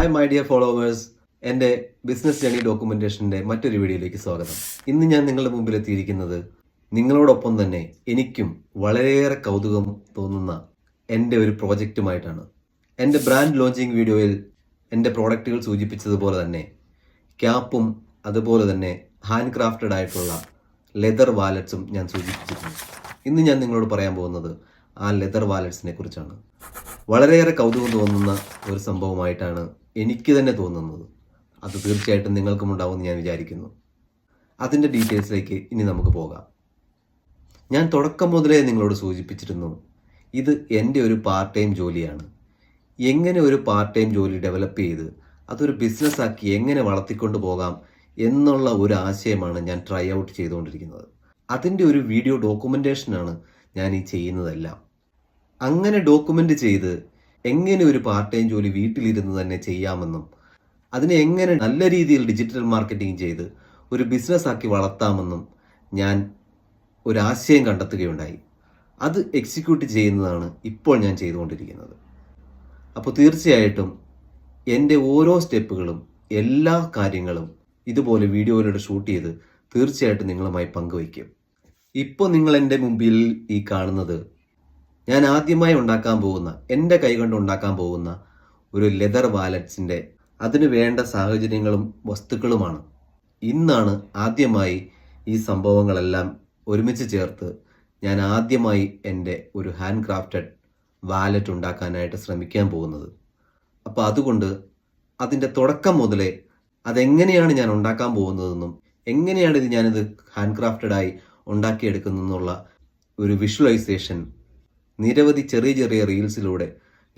Hi my dear followers, എൻ്റെ business journey ഡോക്യുമെൻറ്റേഷൻ്റെ മറ്റൊരു വീഡിയോയിലേക്ക് സ്വാഗതം. ഇന്ന് ഞാൻ നിങ്ങളുടെ മുമ്പിൽ എത്തിയിരിക്കുന്നത് നിങ്ങളോടൊപ്പം തന്നെ എനിക്കും വളരെയേറെ കൗതുകം തോന്നുന്ന എൻ്റെ ഒരു പ്രോജക്റ്റുമായിട്ടാണ്. എൻ്റെ ബ്രാൻഡ് ലോഞ്ചിങ് വീഡിയോയിൽ എൻ്റെ പ്രോഡക്റ്റുകൾ സൂചിപ്പിച്ചതുപോലെ തന്നെ ക്യാപ്പും അതുപോലെ തന്നെ ഹാൻഡ് ക്രാഫ്റ്റഡ് ആയിട്ടുള്ള ലെതർ വാലറ്റ്സും ഞാൻ സൂചിപ്പിച്ചിരുന്നു. ഇന്ന് ഞാൻ നിങ്ങളോട് പറയാൻ പോകുന്നത് ആ ലെതർ വാലറ്റ്സിനെ കുറിച്ചാണ്. വളരെയേറെ കൗതുകം തോന്നുന്ന ഒരു സംഭവമായിട്ടാണ് എനിക്ക് തന്നെ തോന്നുന്നത്. അത് തീർച്ചയായിട്ടും നിങ്ങൾക്കും ഉണ്ടാവുമെന്ന് ഞാൻ വിചാരിക്കുന്നു. അതിൻ്റെ ഡീറ്റെയിൽസിലേക്ക് ഇനി നമുക്ക് പോകാം. ഞാൻ തുടക്കം മുതലേ നിങ്ങളോട് സൂചിപ്പിച്ചിരുന്നു, ഇത് എൻ്റെ ഒരു പാർട്ട് ടൈം ജോലിയാണ്. എങ്ങനെ ഒരു പാർട്ട് ടൈം ജോലി ഡെവലപ്പ് ചെയ്ത് അതൊരു ബിസിനസ്സാക്കി എങ്ങനെ വളർത്തിക്കൊണ്ട് പോകാം എന്നുള്ള ഒരു ആശയമാണ് ഞാൻ ട്രൈ ഔട്ട് ചെയ്തുകൊണ്ടിരിക്കുന്നത്. അതിൻ്റെ ഒരു വീഡിയോ ഡോക്യുമെൻറ്റേഷനാണ് ഞാൻ ഈ ചെയ്യുന്നതെല്ലാം. അങ്ങനെ ഡോക്യുമെൻ്റ് ചെയ്ത് എങ്ങനെ ഒരു പാർട്ട് ടൈം ജോലി വീട്ടിലിരുന്ന് തന്നെ ചെയ്യാമെന്നും അതിനെ എങ്ങനെ നല്ല രീതിയിൽ ഡിജിറ്റൽ മാർക്കറ്റിംഗ് ചെയ്ത് ഒരു ബിസിനസ്സാക്കി വളർത്താമെന്നും ഞാൻ ഒരാശയം കണ്ടെത്തുകയുണ്ടായി. അത് എക്സിക്യൂട്ട് ചെയ്യുന്നതാണ് ഇപ്പോൾ ഞാൻ ചെയ്തുകൊണ്ടിരിക്കുന്നത്. അപ്പോൾ തീർച്ചയായിട്ടും എൻ്റെ ഓരോ സ്റ്റെപ്പുകളും എല്ലാ കാര്യങ്ങളും ഇതുപോലെ വീഡിയോയിലൂടെ ഷൂട്ട് ചെയ്ത് തീർച്ചയായിട്ടും നിങ്ങളുമായി പങ്കുവയ്ക്കും. ഇപ്പോൾ നിങ്ങൾ എൻ്റെ മുമ്പിൽ ഈ കാണുന്നത് ഞാൻ ആദ്യമായി ഉണ്ടാക്കാൻ പോകുന്ന, എൻ്റെ കൈകൊണ്ട് ഉണ്ടാക്കാൻ പോകുന്ന ഒരു ലെതർ വാലറ്റ്സിൻ്റെ അതിന് വേണ്ട സാഹചര്യങ്ങളും വസ്തുക്കളുമാണ്. ഇന്നാണ് ആദ്യമായി ഈ സംഭവങ്ങളെല്ലാം ഒരുമിച്ച് ചേർത്ത് ഞാൻ ആദ്യമായി എൻ്റെ ഒരു ഹാൻഡ് ക്രാഫ്റ്റഡ് വാലറ്റ് ഉണ്ടാക്കാനായിട്ട് ശ്രമിക്കാൻ പോകുന്നത്. അപ്പോൾ അതുകൊണ്ട് അതിൻ്റെ തുടക്കം മുതലേ അതെങ്ങനെയാണ് ഞാൻ ഉണ്ടാക്കാൻ പോകുന്നതെന്നും എങ്ങനെയാണ് ഞാനിത് ഹാൻഡ് ക്രാഫ്റ്റഡായി ഉണ്ടാക്കിയെടുക്കുന്നതെന്നുള്ള ഒരു വിഷ്വലൈസേഷൻ നിരവധി ചെറിയ ചെറിയ റീൽസിലൂടെ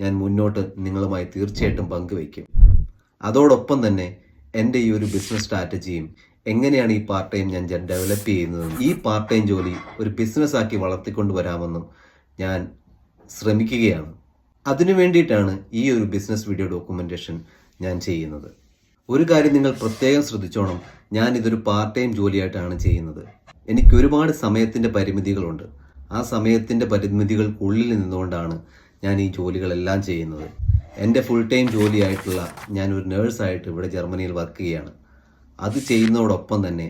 ഞാൻ മുന്നോട്ട് നിങ്ങളുമായി തീർച്ചയായിട്ടും പങ്കുവയ്ക്കും. അതോടൊപ്പം തന്നെ എൻ്റെ ഈ ഒരു ബിസിനസ് സ്ട്രാറ്റജിയും എങ്ങനെയാണ് ഈ പാർട്ട് ടൈം ഞാൻ ഡെവലപ്പ് ചെയ്യുന്നതെന്നും ഈ പാർട്ട് ടൈം ജോലി ഒരു ബിസിനസ്സാക്കി വളർത്തിക്കൊണ്ട് വരാമെന്നും ഞാൻ ശ്രമിക്കുകയാണ്. അതിനു വേണ്ടിയിട്ടാണ് ഈ ഒരു ബിസിനസ് വീഡിയോ ഡോക്യുമെൻറ്റേഷൻ ഞാൻ ചെയ്യുന്നത്. ഒരു കാര്യം നിങ്ങൾ പ്രത്യേകം ശ്രദ്ധിച്ചോണം, ഞാൻ ഇതൊരു പാർട്ട് ടൈം ജോലിയായിട്ടാണ് ചെയ്യുന്നത്. എനിക്ക് ഒരുപാട് സമയത്തിൻ്റെ പരിമിതികളുണ്ട്. ആ സമയത്തിൻ്റെ പരിമിതികൾക്കുള്ളിൽ നിന്നുകൊണ്ടാണ് ഞാൻ ഈ ജോലികളെല്ലാം ചെയ്യുന്നത്. എൻ്റെ ഫുൾ ടൈം ജോലിയായിട്ടുള്ള ഞാനൊരു നേഴ്സായിട്ട് ഇവിടെ ജർമ്മനിയിൽ വർക്ക് ചെയ്യുകയാണ്. അത് ചെയ്യുന്നതോടൊപ്പം തന്നെ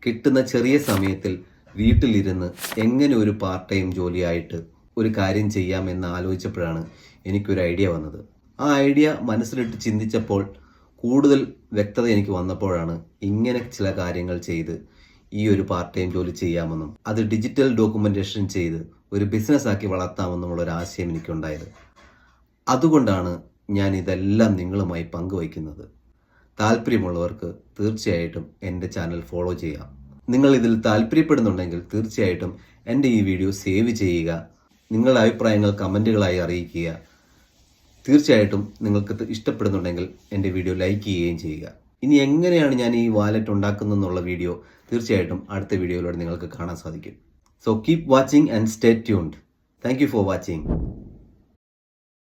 കിട്ടുന്ന ചെറിയ സമയത്തിൽ വീട്ടിലിരുന്ന് എങ്ങനെ ഒരു പാർട്ട് ടൈം ജോലിയായിട്ട് ഒരു കാര്യം ചെയ്യാമെന്ന് ആലോചിച്ചപ്പോഴാണ് എനിക്കൊരു ഐഡിയ വന്നത്. ആ ഐഡിയ മനസ്സിലിട്ട് ചിന്തിച്ചപ്പോൾ കൂടുതൽ വ്യക്തത എനിക്ക് വന്നപ്പോഴാണ് ഇങ്ങനെ ചില കാര്യങ്ങൾ ചെയ്ത് ഈ ഒരു പാർട്ട് ടൈം ജോലി ചെയ്യാമെന്നും അത് ഡിജിറ്റൽ ഡോക്യുമെൻറ്റേഷൻ ചെയ്ത് ഒരു ബിസിനസ്സാക്കി വളർത്താമെന്നുമുള്ള ഒരു ആശയം എനിക്കുണ്ടായത്. അതുകൊണ്ടാണ് ഞാൻ ഇതെല്ലാം നിങ്ങളുമായി പങ്കുവയ്ക്കുന്നത്. താല്പര്യമുള്ളവർക്ക് തീർച്ചയായിട്ടും എൻ്റെ ചാനൽ ഫോളോ ചെയ്യാം. നിങ്ങൾ ഇതിൽ താല്പര്യപ്പെടുന്നുണ്ടെങ്കിൽ തീർച്ചയായിട്ടും എൻ്റെ ഈ വീഡിയോ സേവ് ചെയ്യുക. നിങ്ങളുടെ അഭിപ്രായങ്ങൾ കമൻറ്റുകളായി അറിയിക്കുക. തീർച്ചയായിട്ടും നിങ്ങൾക്ക് ഇഷ്ടപ്പെടുന്നുണ്ടെങ്കിൽ എൻ്റെ വീഡിയോ ലൈക്ക് ചെയ്യുകയും ചെയ്യുക. ഇനി എങ്ങനെയാണ് ഞാൻ ഈ വാലറ്റ് ഉണ്ടാക്കുന്നതെന്നുള്ള വീഡിയോ തീർച്ചയായിട്ടും അടുത്ത വീഡിയോയിലൂടെ നിങ്ങൾക്ക് കാണാൻ സാധിക്കും. So keep watching and stay tuned. Thank you for watching.